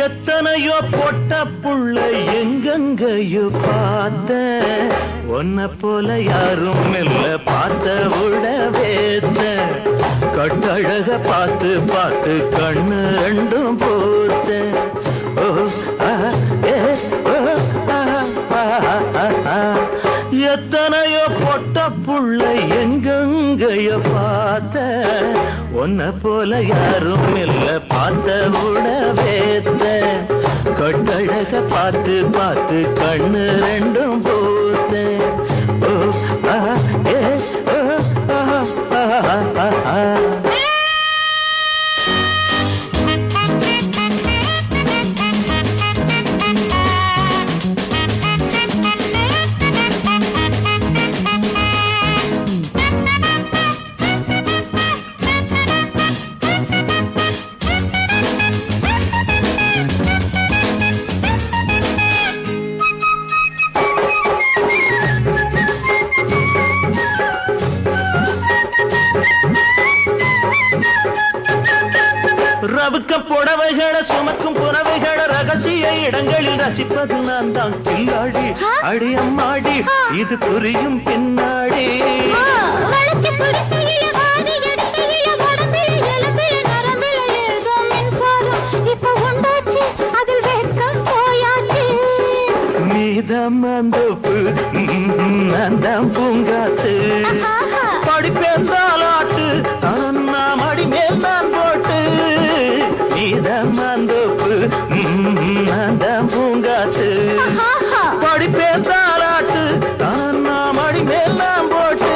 எத்தனையோ பொட்ட புள்ள எங்கெங்கையோ பார்த்த உன்னை போல யாரும் இல்ல பார்த்த விட வேத்த கட்டழக பார்த்து பார்த்து கண்ணு ரெண்டும் போத்த எத்தனையோ பொட்ட புள்ள எங்கெங்கைய பார்த்த உன்னை போல யாரும் இல்ல பார்த்த விட வேத்த கட்டழக பார்த்து பார்த்து கண்ணு ரெண்டும் போத்த ரவுக்க புடவைகளை சுமக்கும் புறவைகளை ரகசிய இடங்களில் ரசிப்பது நான் தான் கில்லாடி அடி அம்மாடி இது புரியும் பின்னாடி நீதம் அந்தோப்பு நந்தம் பூங்காத்து படிப்பேந்தாலாட்டு நான் அடிமேல் நான் போட்டு நீதம் அந்தோப்பு நந்தம் பூங்காத்து படிப்பேந்தாலாட்டு நான் அடிமேல் நான் போட்டு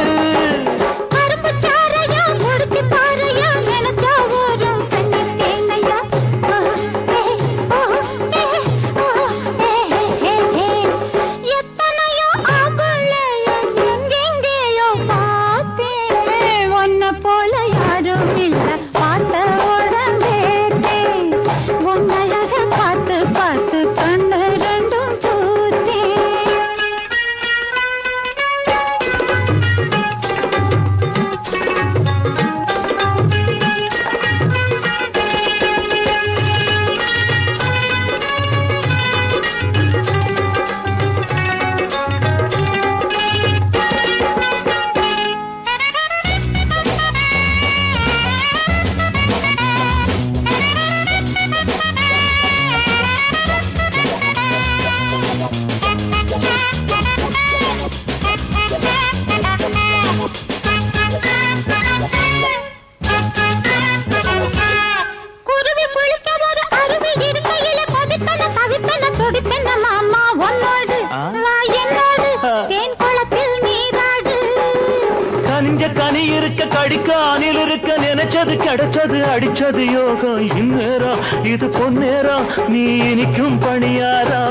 கனி இருக்க கடிக்கானில் இருக்க நினைச்சது கிடைச்சது அடிச்சது யோகம் இந்நேரம் இது பொன்னேரம் நீ இனிக்கும் பணியாரா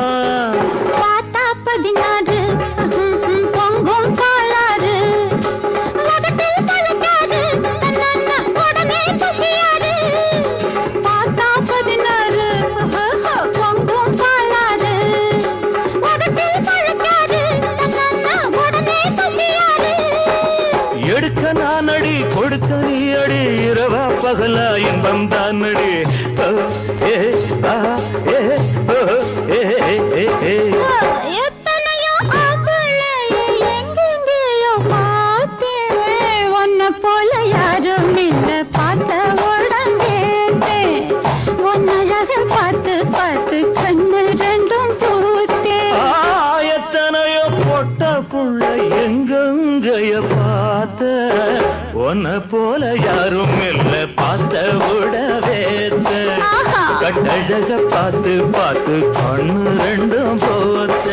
பாத்தா 16 பொங்கும் காலாறு உலகத்தில் பழக்காது உடனே பசியாரு பாத்தா 16 பொங்கும் காலாறு உலகத்தில் பழக்காது உடனே பசியாரு எடுக்க நான் அடி கொடுக்க நீ அடி இரவா பகலா இன்பம் தான் அடி எத்தனையோ எங்கெங்கேயோ பார்த்தேன் உன்னை போல யாரும் இல்ல பார்த்த உடம்பேட்டேன் உன்னழக பார்த்து பார்த்து கண்ணு ரெண்டும் பூத்தேன் எத்தனையோ பொட்ட புள்ள எங்கெங்கைய பார்த்த உன்னை போல யாரும் இல்ல பார்த்த விட வேத்த கட்டழக பார்த்து பார்த்து கண்ணு ரெண்டும் போத்த